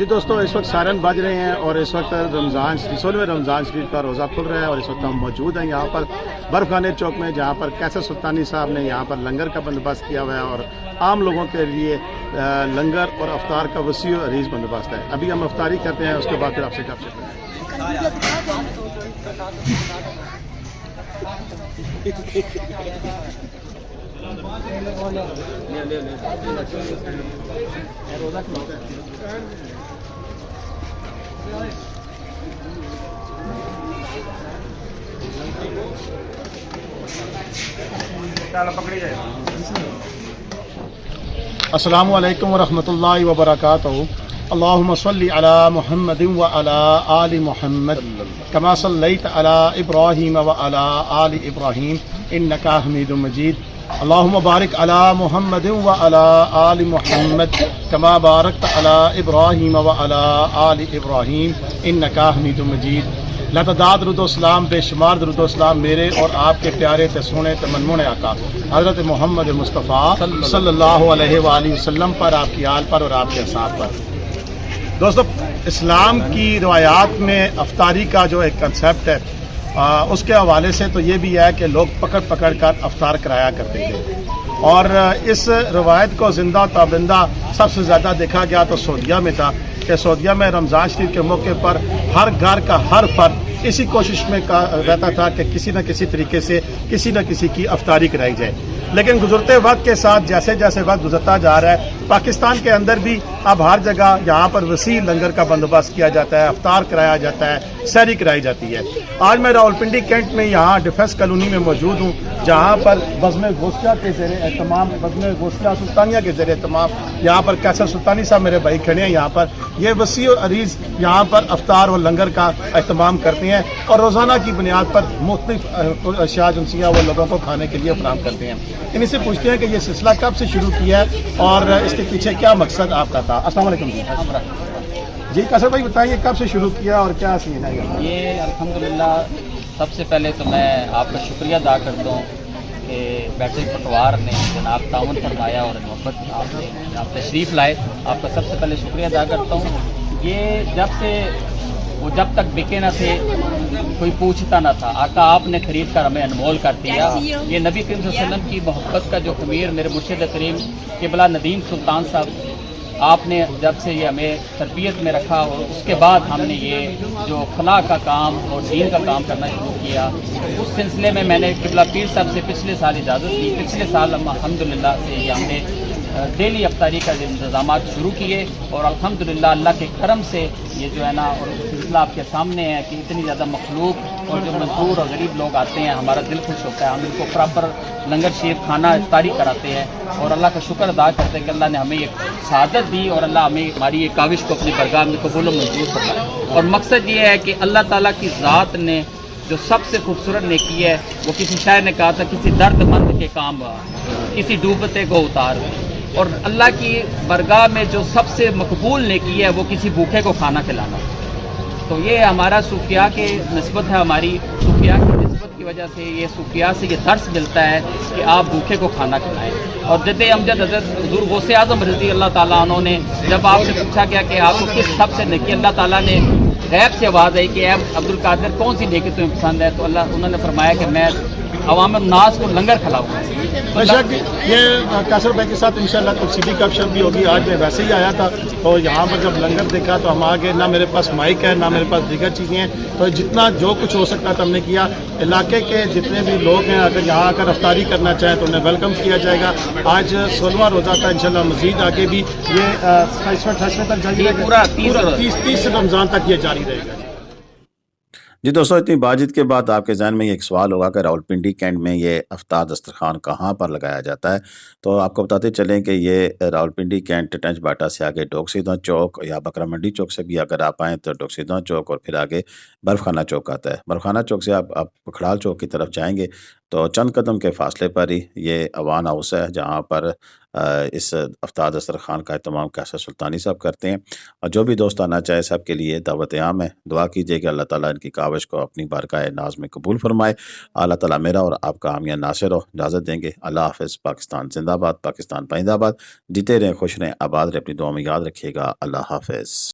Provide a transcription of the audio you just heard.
جی دوستو، اس وقت سائرن بج رہے ہیں اور اس وقت رمضان 16ویں رمضان شریف کا روزہ کھل رہا ہے اور اس وقت ہم موجود ہیں یہاں پر برف خانے چوک میں، جہاں پر قیصر سلطانی صاحب نے یہاں پر لنگر کا بندوبست کیا ہوا ہے اور عام لوگوں کے لیے لنگر اور افطار کا وسیع و عریض بندوبست ہے۔ ابھی ہم افطاری کرتے ہیں، اس کے بعد پھر آپ سے گپ شپ کریں۔ السلام علیکم ورحمۃ اللہ وبرکاتہ۔ اللہم صلی علی محمد وعلی آل محمد کما صلیت علی ابراہیم وعلی آل ابراہیم انک حمید مجید۔ اللہم بارک علی محمد وعلی آل محمد کما بارکت علی ابراہیم وعلی آل ابراہیم انک حمید مجید۔ لاتعداد درود و سلام، بے شمار درود و سلام میرے اور آپ کے پیارے تے سونے تے منمونے آقا حضرت محمد مصطفیٰ صلی اللہ علیہ وآلہ وسلم پر، آپ کی آل پر اور آپ کے اصحاب پر۔ دوستو، اسلام کی روایات میں افطاری کا جو ایک کنسیپٹ ہے، اس کے حوالے سے تو یہ بھی ہے کہ لوگ پکڑ پکڑ کر افطار کرایا کرتے تھے، اور اس روایت کو زندہ تابندہ سب سے زیادہ دیکھا گیا تو سعودیہ میں تھا کہ سعودیہ میں رمضان شریف کے موقع پر ہر گھر کا ہر فرد اسی کوشش میں رہتا تھا کہ کسی نہ کسی طریقے سے کسی نہ کسی کی افطاری کرائی جائے۔ لیکن گزرتے وقت کے ساتھ جیسے جیسے وقت گزرتا جا رہا ہے، پاکستان کے اندر بھی اب ہر جگہ یہاں پر وسیع لنگر کا بندوبست کیا جاتا ہے، افطار کرایا جاتا ہے، سحری کرائی جاتی ہے۔ آج میں راولپنڈی کینٹ میں یہاں ڈیفنس کالونی میں موجود ہوں، جہاں پر بزم غوثیہ کے زیر اہتمام، بزم غوثیہ سلطانیہ کے زیر اہتمام یہاں پر قیصر سلطانی صاحب میرے بھائی کھڑے ہیں، یہاں پر یہ وسیع و عریض یہاں پر افطار و لنگر کا اہتمام کرتے ہیں اور روزانہ کی بنیاد پر مختلف اشیاء جنسیہ وہ لوگوں کو کھانے کے لیے فراہم کرتے ہیں۔ انہیں سے پوچھتے ہیں کہ یہ سلسلہ کب سے شروع کیا ہے اور اس کے پیچھے کیا مقصد آپ کا تھا۔ السلام علیکم جی قیصر بھائی بتائیے کب سے شروع کیا اور کیا سین ہے؟ یہ الحمدللہ سب سے پہلے تو میں آپ کا شکریہ ادا کرتا ہوں کہ بیٹھے پٹوار نے جناب تعاون فرمایا اور محبت آپ تشریف لائے، آپ کا سب سے پہلے شکریہ ادا کرتا ہوں۔ یہ جب تک بکے نہ تھے کوئی پوچھتا نہ تھا، آقا آپ نے خرید کر ہمیں انمول کر دیا۔ یہ نبی کریم صلی اللہ علیہ وسلم کی محبت کا جو خمیر میرے مرشد کریم قبلہ ندیم سلطان صاحب، آپ نے جب سے یہ ہمیں تربیت میں رکھا اور اس کے بعد ہم نے یہ جو فلاح کا کام اور دین کا کام کرنا شروع کیا، اس سلسلے میں نے قبلہ پیر صاحب سے پچھلے سال اجازت لی۔ پچھلے سال الحمدللہ سے یہ ہم نے ڈیلی افطاری کا انتظامات شروع کیے اور الحمدللہ اللہ کے کرم سے یہ جو ہے نا اور سلسلہ آپ کے سامنے ہے کہ اتنی زیادہ مخلوق اور جو مزدور اور غریب لوگ آتے ہیں، ہمارا دل خوش ہوتا ہے۔ ہم ان کو پراپر لنگر شریف کھانا افطاری کراتے ہیں اور اللہ کا شکر ادا کرتے ہیں کہ اللہ نے ہمیں یہ سعادت دی اور اللہ ہمیں ہماری یہ کاوش کو اپنی برگاہ میں قبول و منظور فرمائے۔ اور مقصد یہ ہے کہ اللہ تعالیٰ کی ذات نے جو سب سے خوبصورت نیکی ہے، وہ کسی شاعر نے کہا تھا کسی درد مند کے کام کسی ڈوبتے کو اتار، اور اللہ کی برگاہ میں جو سب سے مقبول نیکی ہے وہ کسی بھوکے کو کھانا کھلانا۔ تو یہ ہمارا صوفیاء کی نسبت ہے، ہماری صوفیاء کی نسبت کی وجہ سے یہ صوفیاء سے یہ درس ملتا ہے کہ آپ بھوکے کو کھانا کھلائیں۔ اور جد امجد حضرت حضور غوث اعظم رضی اللہ تعالیٰ عنہ نے جب آپ سے پوچھا گیا کہ آپ کو کس سب سے نیکی، اللہ تعالیٰ نے غیب سے آواز آئی کہ اے عبدالقادر کون سی نیکی تمہیں پسند ہے، تو انہوں نے فرمایا کہ میں عوام الناس کو لنگر کھلاؤں۔ یہ قیصر بھائی کے ساتھ انشاءاللہ کچھ سیدھی گپ شپ بھی ہوگی۔ آج میں ویسے ہی آیا تھا تو یہاں پر جب لنگر دیکھا تو ہم آگے، نہ میرے پاس مائک ہے نہ میرے پاس دیگر چیزیں ہیں، تو جتنا جو کچھ ہو سکتا تھا ہم نے کیا۔ علاقے کے جتنے بھی لوگ ہیں اگر یہاں آ کر افطاری کرنا چاہیں تو انہیں ویلکم کیا جائے گا۔ آج 16واں روزہ تھا، انشاءاللہ مزید آگے بھی یہ 28واں تک جاری رہے گا، پورا 30 رمضان تک یہ جاری رہے گا۔ جی دوستو، اتنی بات کے بعد آپ کے ذہن میں یہ ایک سوال ہوگا کہ راولپنڈی کینٹ میں یہ افطار دسترخوان کہاں پر لگایا جاتا ہے؟ تو آپ کو بتاتے چلیں کہ یہ راولپنڈی کینٹ ٹنچ باٹا سے آگے ڈوکسیدہ چوک یا بکرا منڈی چوک سے بھی اگر آپ آئیں تو ڈوکسیدہ چوک اور پھر آگے برف خانہ چوک آتا ہے۔ برف خانہ چوک سے آپ پکھڑال چوک کی طرف جائیں گے تو چند قدم کے فاصلے پر ہی یہ اوان ہاؤس ہے، جہاں پر اس افطار دسترخوان کا اہتمام قیصر سلطانی صاحب کرتے ہیں۔ اور جو بھی دوست آنا چاہے سب کے لیے دعوت عام ہے۔ دعا کیجیے کہ اللہ تعالیٰ ان کی کاوش کو اپنی بارگاہ ناز میں قبول فرمائے۔ اللہ تعالیٰ میرا اور آپ کا حامیہ ناصر ہو۔ اجازت دیں گے۔ اللہ حافظ۔ پاکستان زندہ باد، پاکستان پائندہ باد۔ جیتے رہیں، خوش رہیں، آباد رہیں، اپنی دعا میں یاد رکھیے گا۔ اللہ حافظ۔